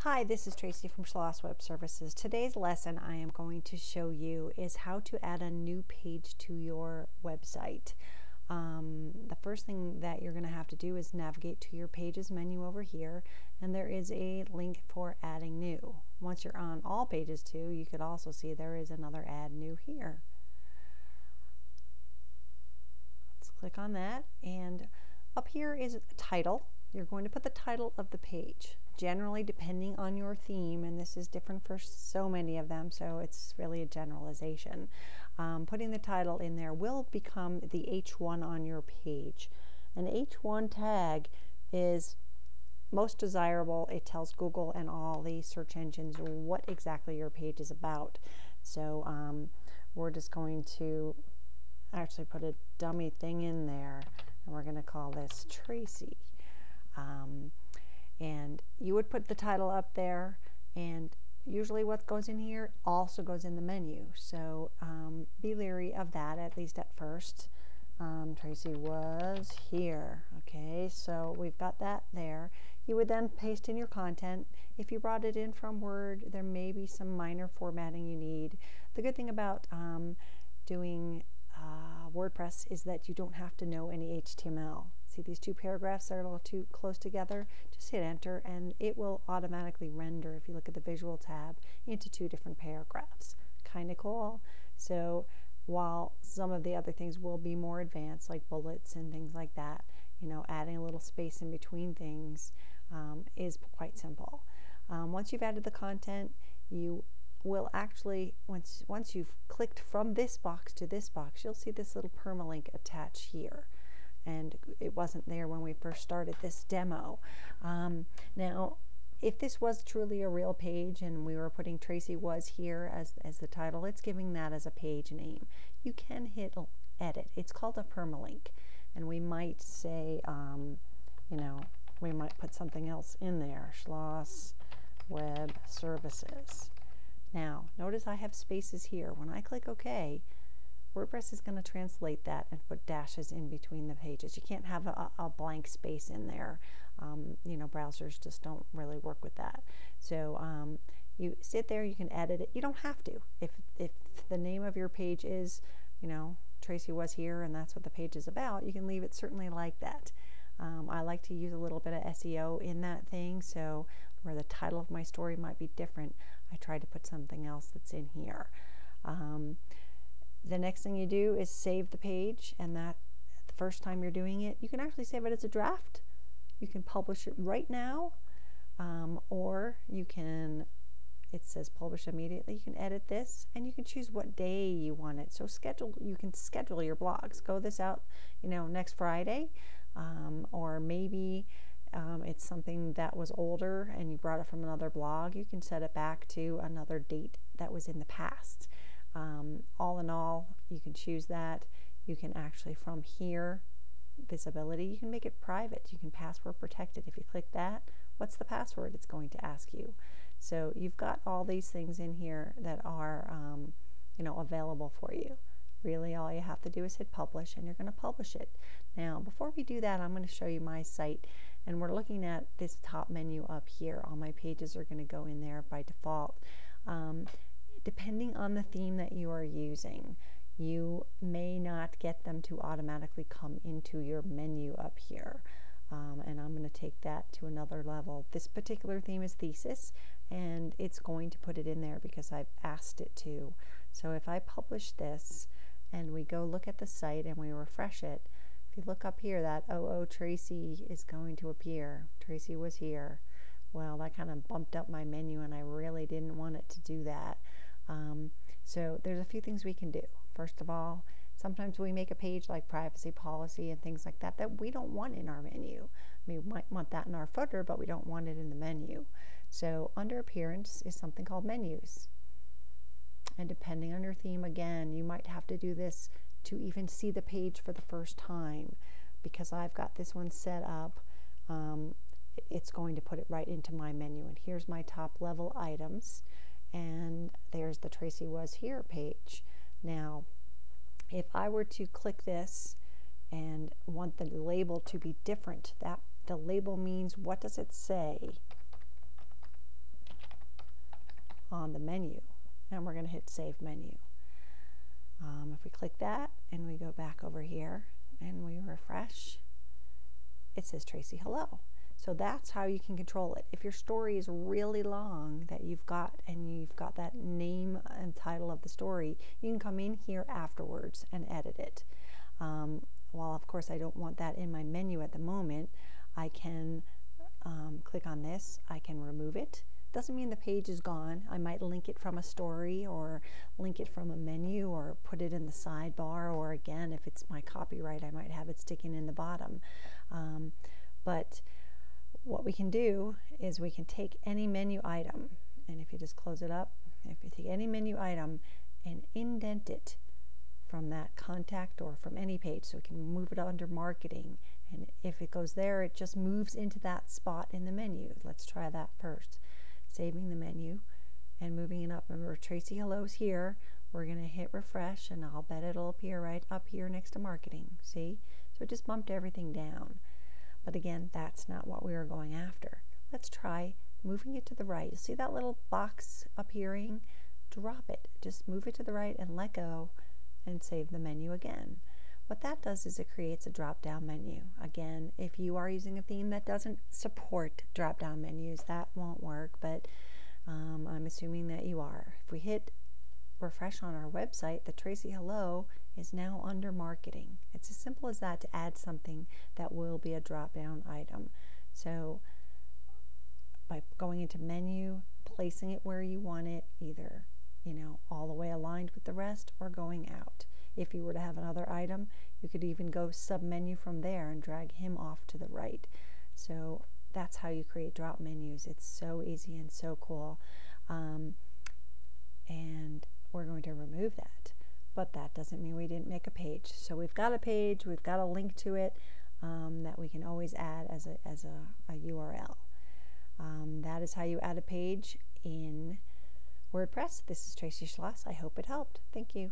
Hi, this is Tracy from Schloss Web Services. Today's lesson I am going to show you is how to add a new page to your website. The first thing that you're going to have to do is navigate to your Pages menu over here, and there is a link for adding new. Once you're on all pages too, you could also see there is another add new here. Let's click on that, and up here is a title. You're going to put the title of the page. Generally, depending on your theme, and this is different for so many of them, so it's really a generalization, putting the title in there will become the H1 on your page. An H1 tag is most desirable. It tells Google and all the search engines what exactly your page is about. So we're just going to actually put a dummy thing in there, and we're going to call this Tracy. And you would put the title up there, and usually what goes in here also goes in the menu. So be leery of that, at least at first. Tracy was here. Okay, so we've got that there. You would then paste in your content. If you brought it in from Word, there may be some minor formatting you need. The good thing about doing WordPress is that you don't have to know any HTML. See these two paragraphs that are a little too close together? Just hit enter and it will automatically render, if you look at the visual tab, into two different paragraphs. Kind of cool. So while some of the other things will be more advanced, like bullets and things like that, you know, adding a little space in between things is quite simple. Once you've added the content, you will actually, once you've clicked from this box to this box, you'll see this little permalink attached here. And it wasn't there when we first started this demo. Now, if this was truly a real page and we were putting Tracy was here as the title, it's giving that as a page name. You can hit edit. It's called a permalink. And we might say, you know, we might put something else in there, Schloss Web Services. Now, notice I have spaces here. When I click OK, WordPress is going to translate that and put dashes in between the pages. You can't have a blank space in there. You know, browsers just don't really work with that. So you sit there, you can edit it. You don't have to. If the name of your page is, you know, Tracy was here and that's what the page is about, you can leave it certainly like that. I like to use a little bit of SEO in that thing, so where the title of my story might be different, I try to put something else that's in here. The next thing you do is save the page, and that the first time you're doing it, you can actually save it as a draft. You can publish it right now, or you can, it says publish immediately. You can edit this, and you can choose what day you want it. So you can schedule your blogs. Go this out, you know, next Friday, or maybe it's something that was older and you brought it from another blog. You can set it back to another date that was in the past. All in all, you can choose that. You can actually, from here, visibility, you can make it private. You can password protect it. If you click that, what's the password it's going to ask you? So you've got all these things in here that are you know, available for you. Really, all you have to do is hit publish, and you're going to publish it. Now, before we do that, I'm going to show you my site, and we're looking at this top menu up here. All my pages are going to go in there by default. Depending on the theme that you are using, you may not get them to automatically come into your menu up here. And I'm going to take that to another level. This particular theme is Thesis, and it's going to put it in there because I've asked it to. So if I publish this and we go look at the site and we refresh it, if you look up here, that Tracy is going to appear. Tracy was here. Well, that kind of bumped up my menu, and I really didn't want it to do that. So there's a few things we can do. First of all, sometimes we make a page like privacy policy and things like that that we don't want in our menu. I mean, we might want that in our footer, but we don't want it in the menu. So under appearance is something called menus. And depending on your theme, again, you might have to do this to even see the page for the first time. Because I've got this one set up, it's going to put it right into my menu. And here's my top level items. And there's the Tracy Was Here page. Now, if I were to click this and want the label to be different, that the label means what does it say? on the menu, and we're going to hit Save Menu. If we click that and we go back over here and we refresh, it says Tracy Hello. So that's how you can control it. If your story is really long that you've got that name and title of the story, you can come in here afterwards and edit it. While of course I don't want that in my menu at the moment, I can click on this, I can remove it. Doesn't mean the page is gone. I might link it from a story or link it from a menu or put it in the sidebar, or again, if it's my copyright, I might have it sticking in the bottom. But what we can do is we can take any menu item, and if you just close it up, if you take any menu item and indent it from that contact or from any page, so we can move it under marketing, and if it goes there, it just moves into that spot in the menu. Let's try that first. Saving the menu and moving it up. Remember, Tracy Hello's here. We're going to hit refresh, and I'll bet it'll appear right up here next to marketing. See? So it just bumped everything down. But again, that's not what we were going after. Let's try moving it to the right. You see that little box appearing? Drop it. Just move it to the right and let go and save the menu again. What that does is it creates a drop-down menu. Again, if you are using a theme that doesn't support drop-down menus, that won't work, but I'm assuming that you are. If we hit refresh on our website, the Tracy Hello is now under marketing. It's as simple as that to add something that will be a drop-down item. So by going into menu, placing it where you want it, either all the way aligned with the rest or going out. If you were to have another item, you could even go sub-menu from there and drag him off to the right. So that's how you create drop menus. It's so easy and so cool. And we're going to remove that. But that doesn't mean we didn't make a page. So we've got a page, we've got a link to it that we can always add as a URL. That is how you add a page in WordPress. This is Tracy Schloss. I hope it helped. Thank you.